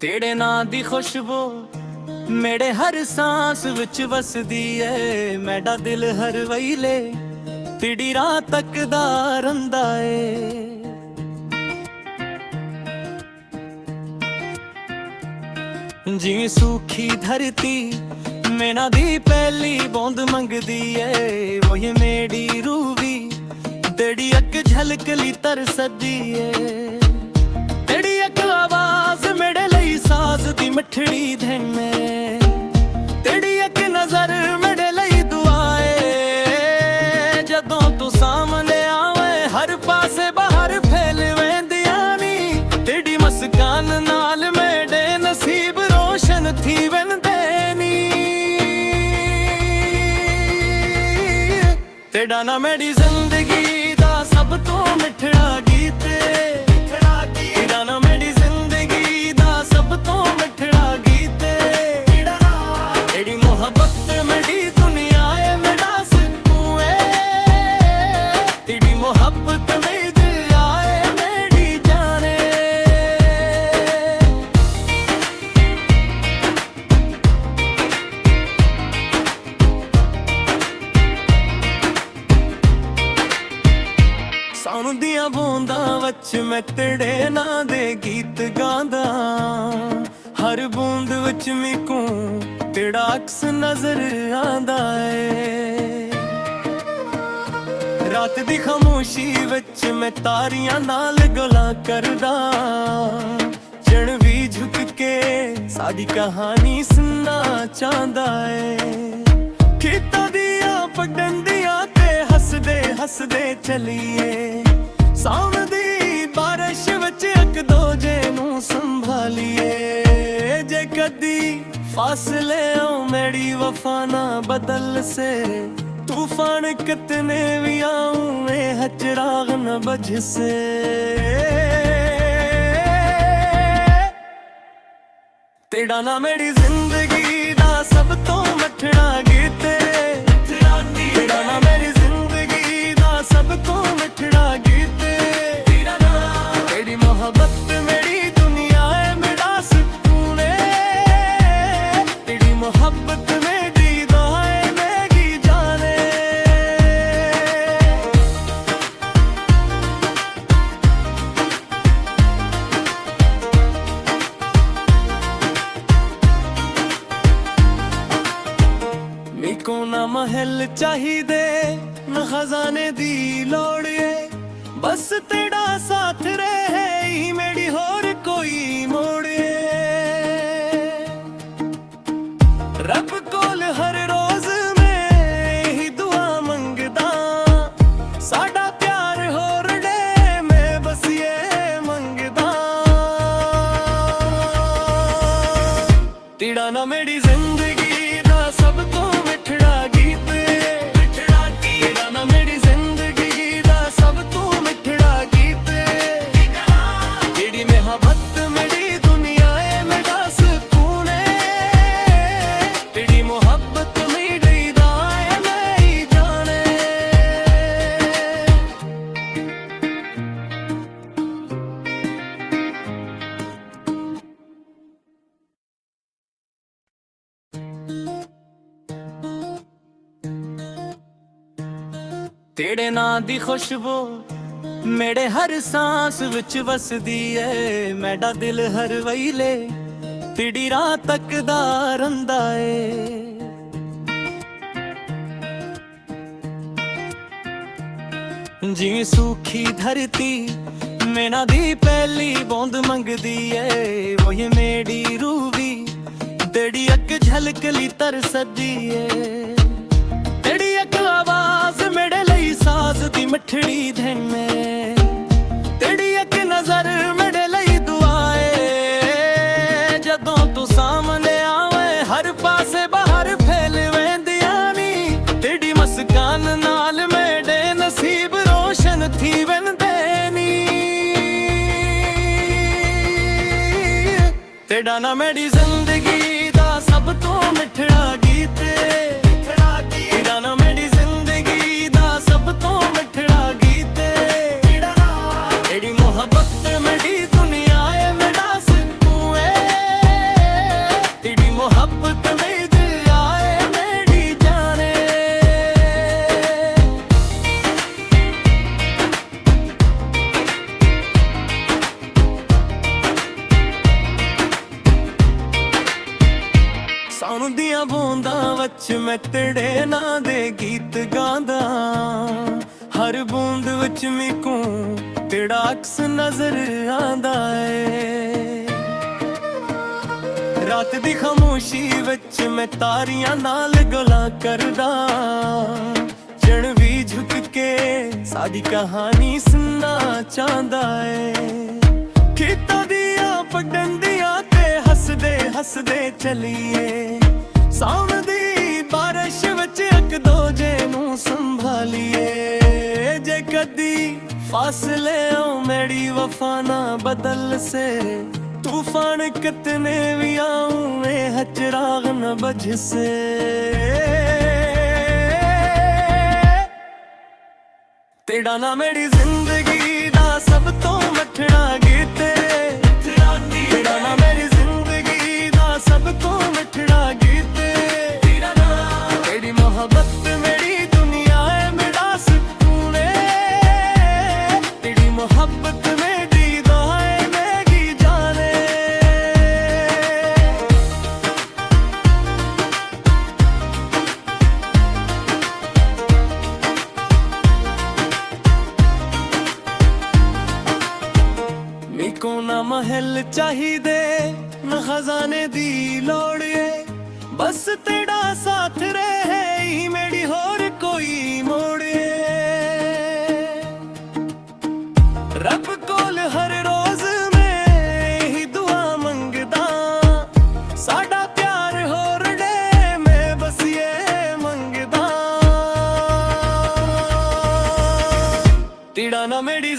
तेरे नां दी खुशबू मेरे हर सांस विच वसदी है। मेरा दिल हर वेले तेरी राह तकदा रंदा है। जिवें सूखी धरती मेरा दी पहली बूंद मंगदी है। वो ये मेरी रूह भी तेरी अक झलक ली तरसदी है। तेरी अक आवाज मेरे लई साज दी मिठड़ी धन में। तेरी अक नजर मेरे लई दुआए। जदों तू सामने आवे हर पासे बाहर फैल वेंदियां नी। तेरी मुस्कान नाल मेरे नसीब रोशन थी वेंदे नी। तेरा ना मेरी जिंदगी दा सब तो मिठड़ा गीत। तेरा ना मेरी जिंदगी दा सब तो मिठड़ा गीत। तेरी मोहब्बत मेरी दुनिया है मेरा सुकून है। तेरी मोहब्बत में दिल आए मेरी जाने। साउं दियां बूंदां विच मैं तेरे नां दे गीत गांदा। हर बूंद विच मैनूं तेरा अक्स नजर आंदा है। रात दी खामोशी विच मैं तारियां नाल गल्लां करदा। जण भी झुक के साडी कहानी सुनना चाहंदा है। खेतां दियां पगंदियां ते हसदे हसदे चलीए। सावन दी बारिश विच एक दूजे नूं संभालीए। जे कदी फासले हो मेरी वफा ना बदल से। तूफान कितने भी आऊं चिराग न बज से। तेरा ना मेरी जिंदगी दा सब तो मिठड़ा गीत। तेरा ना मेरी जिंदगी दा सब तो मिठड़ा गीत। तेरी मोहब्बत मेरी दुनिया है मेरा सुकून है। तेरी मोहब्बत में दीदा है मेरी जाने। मीको ना महल चाहिदे ना खजाने दी लोड़ है। बस तेरा साथ रहे ही मेरी होर कोई मोड़ है। रब कोल हर रोज मैं ही दुआ मंगदा। साडा प्यार होर डे मैं बस ये मंगदा। तेरा ना मेरी जिंदगी दा सब तो मिठड़ा गीत। तेरा ना मेरी जिंदगी दा सब तो मिठड़ा गीत। तेरी मोहब्बत मेरी दुनिया है मेरा सुकून है। तेरी मोहब्बत में दीदा है मेरी जाने। तेरे नां दी खुशबू मेरे हर सांस विच वसदी है। मेरा दिल हर वेले तेरी राह तकदा रंदा है। जिवें सूखी धरती मेरा दी पहली बूंद मंगदी है। वो ये मेरी रूह भी तेरी अक झलक ली तरसदी है। तेरी अक आवाज मेरे लई साज दी मिठड़ी धन में। तेरी अक नजर मेरे लई दुआए। जदों तू सामने आवे हर पासे बाहर फैल वेंदियां नी। तेरी मुस्कान नाल मेरे नसीब रोशन थी वेंदे नी। तेरा ना मेरी जिंदगी दा सब तो मिठड़ा गीत। तेरा ना मेरी जिंदगी दा सब तो मिठड़ा गीत। तेरी मोहब्बत मेरी दुनिया है मेरा सुकून है। ਵਿੱਚ ਮੈਂ ਤੇਰੇ ਨਾਂ ਦੇ ਗੀਤ ਗਾਉਂਦਾ, ਹਰ ਬੂੰਦ ਵਿੱਚ ਮੈਨੂੰ ਤੇਰਾ ਅਕਸ ਨਜ਼ਰ ਆਂਦਾ ਏ। ਰਾਤ ਦੀ ਖਾਮੋਸ਼ੀ ਵਿੱਚ ਮੈਂ ਤਾਰੀਆਂ ਨਾਲ ਗੱਲਾਂ ਕਰਦਾ, ਜਣ ਵੀ ਝੁਕ ਕੇ ਸਾਡੀ ਕਹਾਣੀ ਸੁਣਨਾ ਚਾਹੁੰਦਾ ਏ। ਖੇਤਾਂ ਦੀਆਂ ਪਗਡੰਡੀਆਂ ਤੇ ਹੱਸਦੇ ਹੱਸਦੇ ਚੱਲੀਏ, ਸਾਵਣ ਦੀ ਬਾਰਿਸ਼ ਵਿੱਚ ਇੱਕ ਦੂਜੇ ਨੂੰ ਸੰਭਾਲੀਏ। ਜੇ ਕਦੀ फासले आओ मेरी वफा ना बदल से, तूफान कितने भी आऊं मैं चिराग न बज से। तेरा ना मेरी जिंदगी दा सब तो मठड़ा गीत, तेरा ना मेरी जिंदगी दा सब तो मठड़ा गीत, तेरी मोहब्बत मेरी दुनिया है मेरा सुकून है, तेरी मोहब्बत में दीदा है मैं की जाने। मेको ना महल चाहिए ना खजाने दी लोड़ है, बस तेरा साथ रहे ही मेरी होर कोई मोड़ है। रब कोल हर रोज मैं ही दुआ मंगदा, साडा प्यार होर डे मैं बस ये मंगदा। तेरा ना मेरी